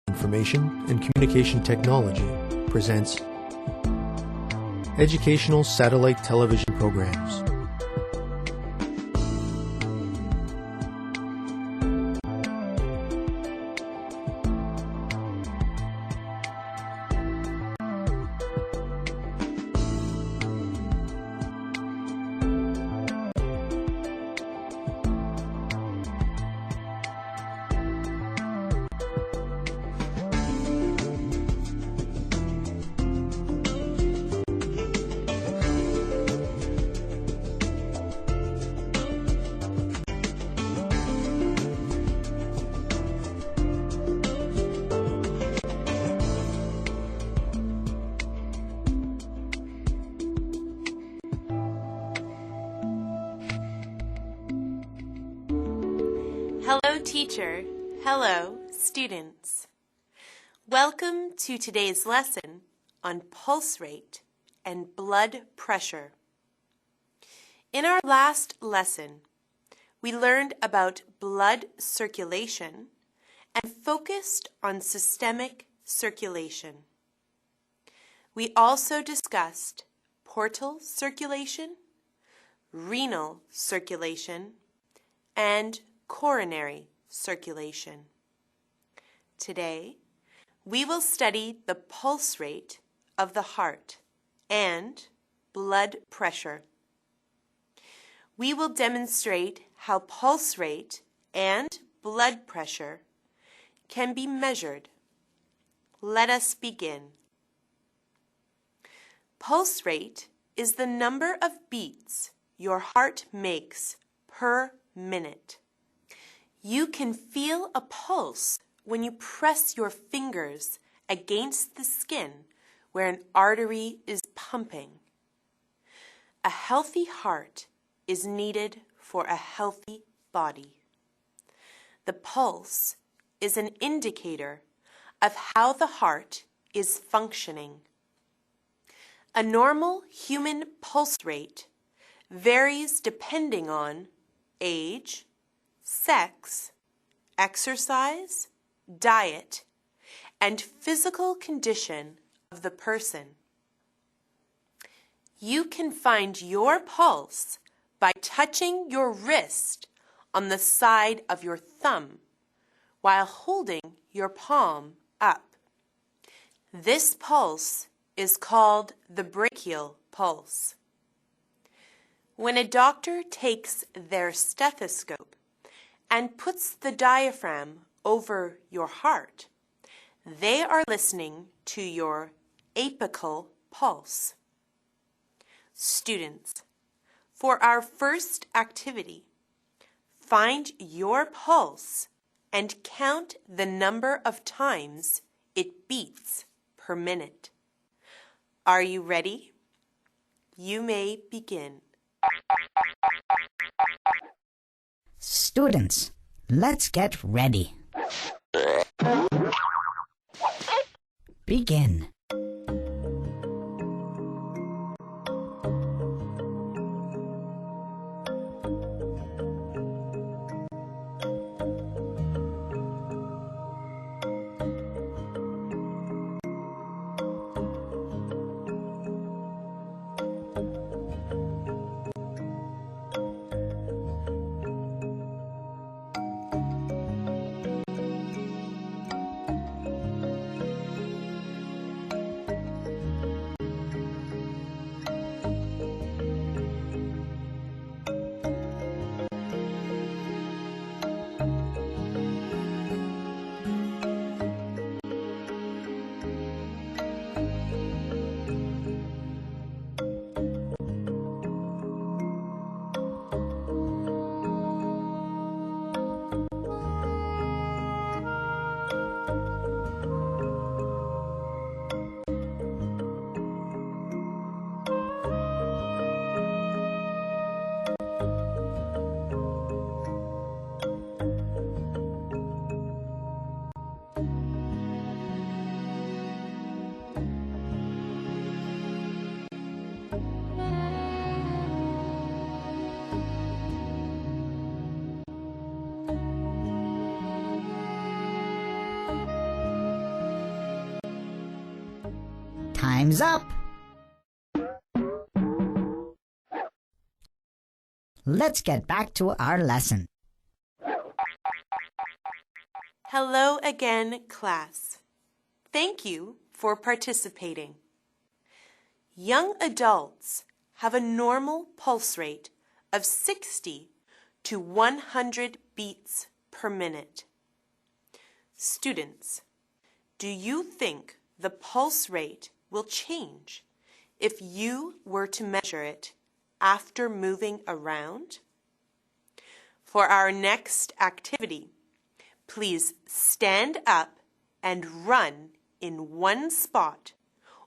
Information and Communication Technology presents Educational Satellite Television Programs. Hello, teacher. Hello, students. Welcome to today's lesson on pulse rate and blood pressure. In our last lesson, we learned about blood circulation and focused on systemic circulation. We also discussed portal circulation, renal circulation, and coronary circulation. Today, we will study the pulse rate of the heart and blood pressure. We will demonstrate how pulse rate and blood pressure can be measured. Let us begin. Pulse rate is the number of beats your heart makes per minute. You can feel a pulse when you press your fingers against the skin where an artery is pumping. A healthy heart is needed for a healthy body. The pulse is an indicator of how the heart is functioning. A normal human pulse rate varies depending on age, sex, exercise, diet, and physical condition of the person. You can find your pulse by touching your wrist on the side of your thumb while holding your palm up. This pulse is called the brachial pulse. When a doctor takes their stethoscope and puts the diaphragm over your heart, they are listening to your apical pulse. Students, for our first activity, find your pulse and count the number of times it beats per minute. Are you ready? You may begin. Students, let's get ready. Begin. Time's up. Let's get back to our lesson. Hello again, class. Thank you for participating. Young adults have a normal pulse rate of 60 to 100 beats per minute. Students, do you think the pulse rate will change if you were to measure it after moving around? For our next activity, please stand up and run in one spot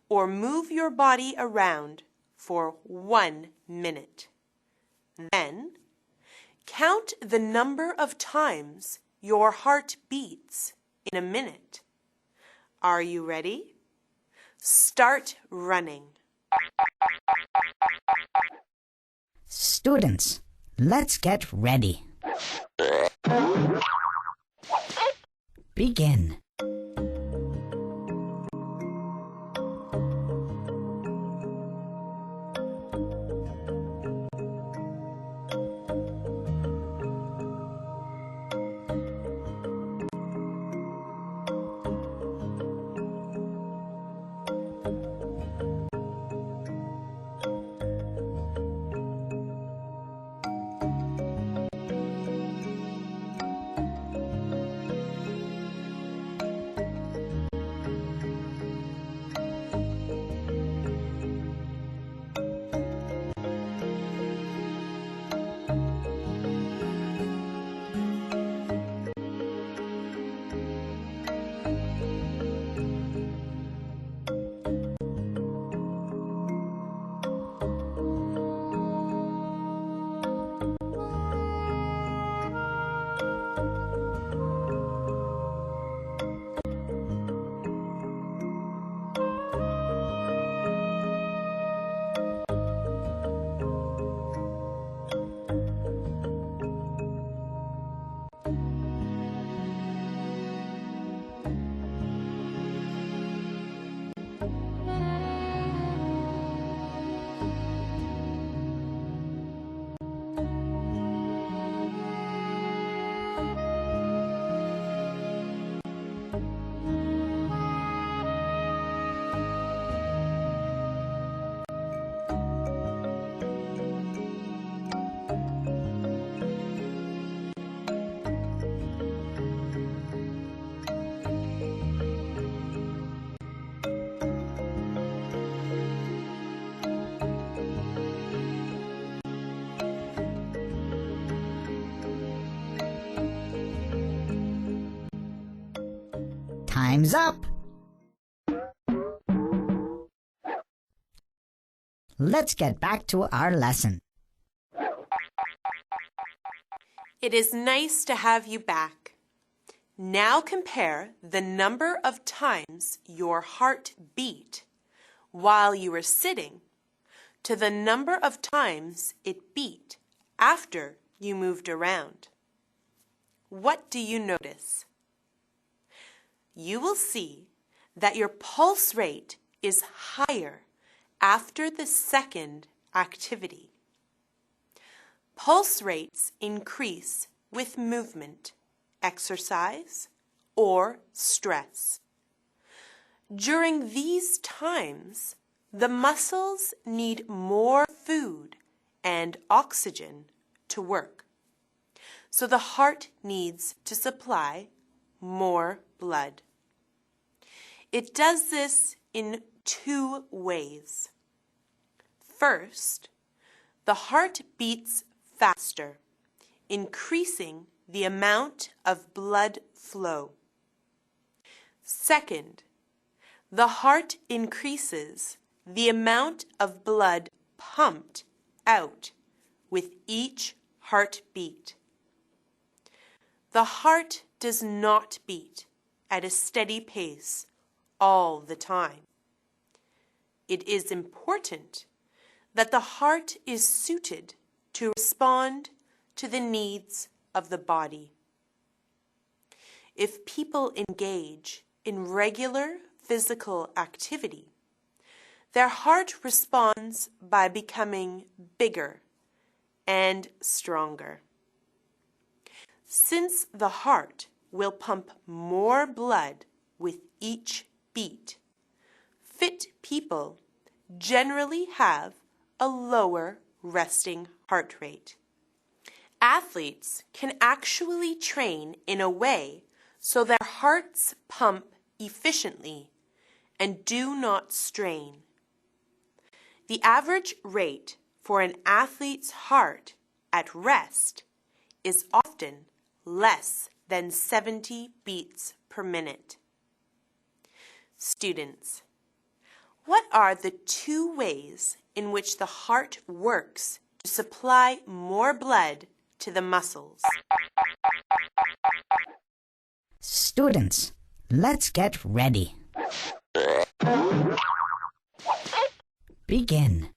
or move your body around for 1 minute. Then, count the number of times your heart beats in a minute. Are you ready? Start running. Students, let's get ready. Begin. Time's up. Let's get back to our lesson. It is nice to have you back. Now compare the number of times your heart beat while you were sitting to the number of times it beat after you moved around. What do you notice? You will see that your pulse rate is higher after the second activity. Pulse rates increase with movement, exercise, or stress. During these times, the muscles need more food and oxygen to work, so the heart needs to supply more blood. It does this in two ways. First, the heart beats faster, increasing the amount of blood flow. Second, the heart increases the amount of blood pumped out with each heartbeat. The heart does not beat at a steady pace all the time. It is important that the heart is suited to respond to the needs of the body. If people engage in regular physical activity, Their heart responds by becoming bigger and stronger. Since the heart will pump more blood with each beat, fit people generally have a lower resting heart rate. Athletes can actually train in a way so their hearts pump efficiently and do not strain. The average rate for an athlete's heart at rest is often less than 70 beats per minute. Students, what are the 2 ways in which the heart works to supply more blood to the muscles? Students, let's get ready. Begin.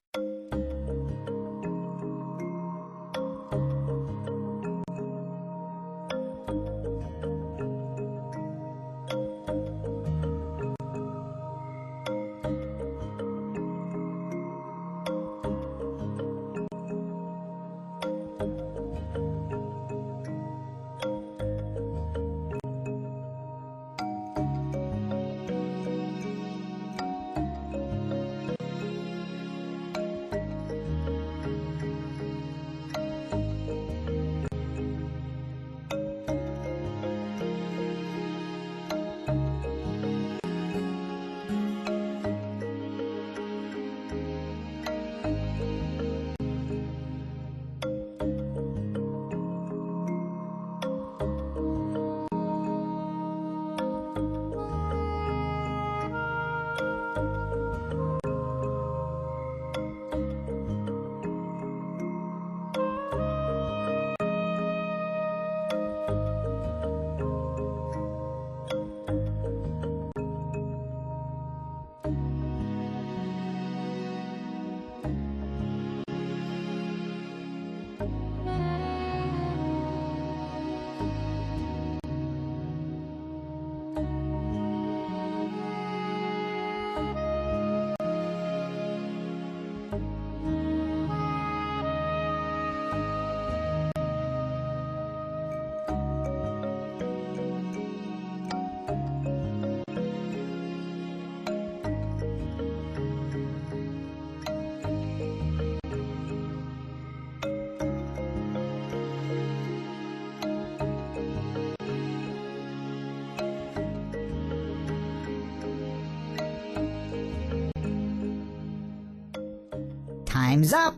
Time's up.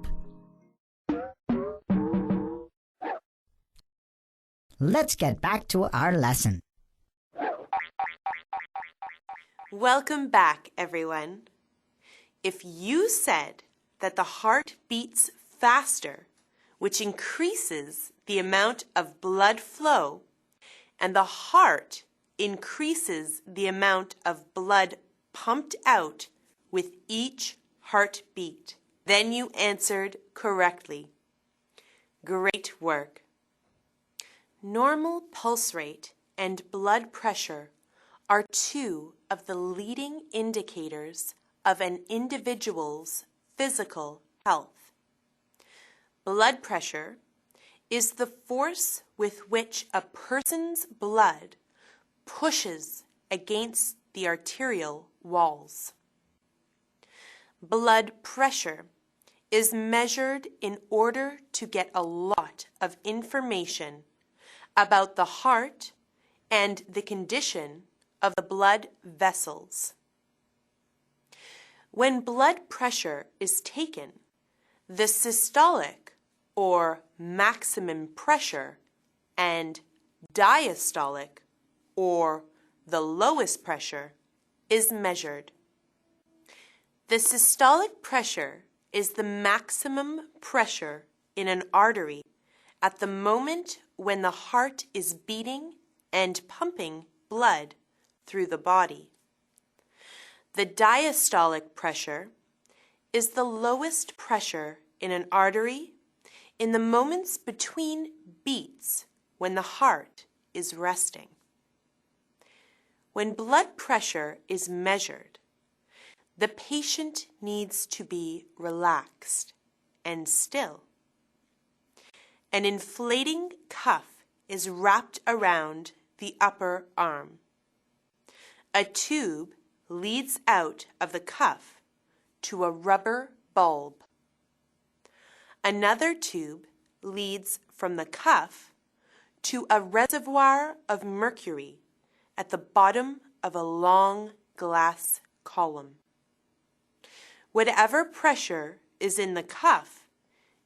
Let's get back to our lesson. Welcome back, everyone. If you said that the heart beats faster, which increases the amount of blood flow, and the heart increases the amount of blood pumped out with each heartbeat, then you answered correctly. Great work. Normal pulse rate and blood pressure are 2 of the leading indicators of an individual's physical health. Blood pressure is the force with which a person's blood pushes against the arterial walls. Blood pressure is measured in order to get a lot of information about the heart and the condition of the blood vessels. When blood pressure is taken, the systolic or maximum pressure and diastolic or the lowest pressure is measured. The systolic pressure is the maximum pressure in an artery at the moment when the heart is beating and pumping blood through the body. The diastolic pressure is the lowest pressure in an artery in the moments between beats when the heart is resting. When blood pressure is measured, the patient needs to be relaxed and still. An inflating cuff is wrapped around the upper arm. A tube leads out of the cuff to a rubber bulb. Another tube leads from the cuff to a reservoir of mercury at the bottom of a long glass column. Whatever pressure is in the cuff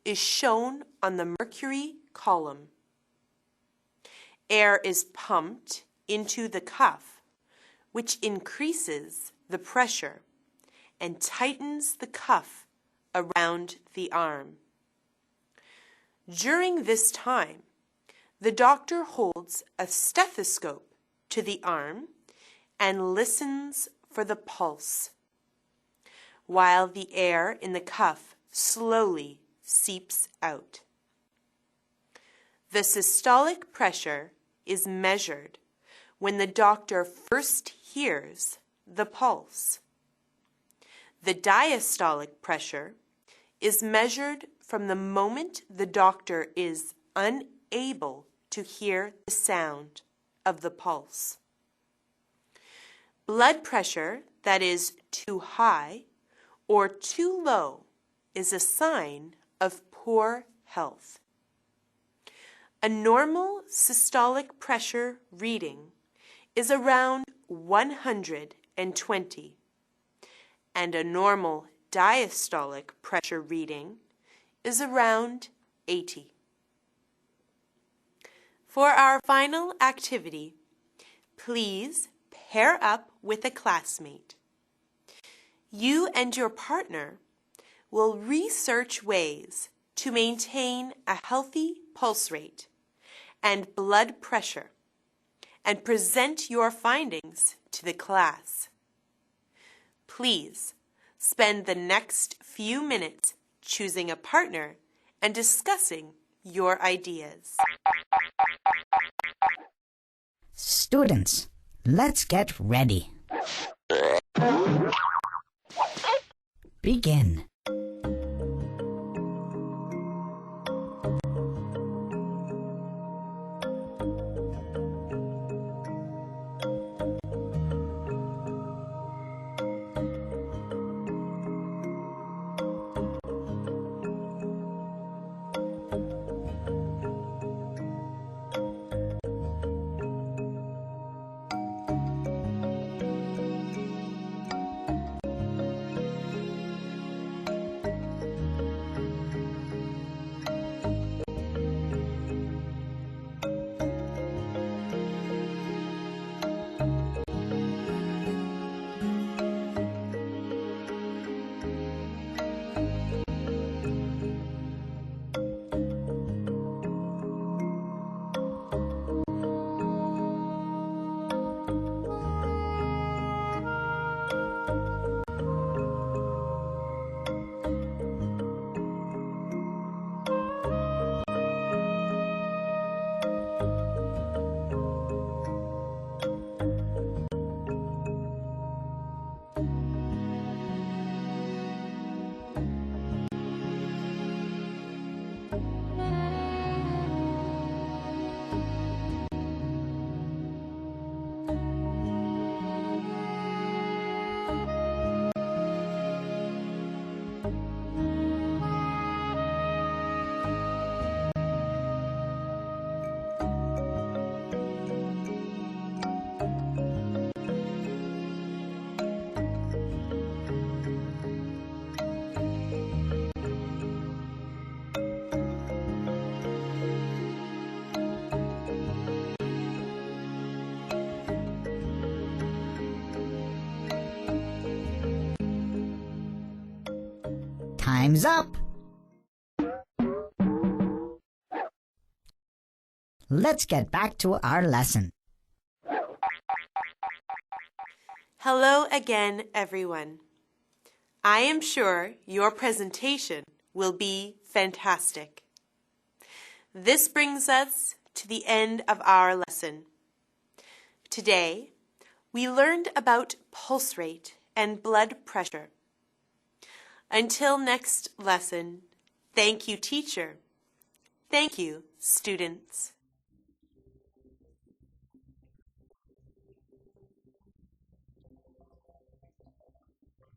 is shown on the mercury column. Air is pumped into the cuff, which increases the pressure and tightens the cuff around the arm. During this time, the doctor holds a stethoscope to the arm and listens for the pulse, while the air in the cuff slowly seeps out. The systolic pressure is measured when the doctor first hears the pulse. The diastolic pressure is measured from the moment the doctor is unable to hear the sound of the pulse. Blood pressure that is too high or too low is a sign of poor health. A normal systolic pressure reading is around 120, and a normal diastolic pressure reading is around 80. For our final activity, please pair up with a classmate. You and your partner will research ways to maintain a healthy pulse rate and blood pressure and present your findings to the class. Please spend the next few minutes choosing a partner and discussing your ideas. Students, let's get ready. Begin. Time's up. Let's get back to our lesson. Hello again, everyone. I am sure your presentation will be fantastic. This brings us to the end of our lesson. Today, we learned about pulse rate and blood pressure. Until next lesson, thank you, teacher. Thank you, students.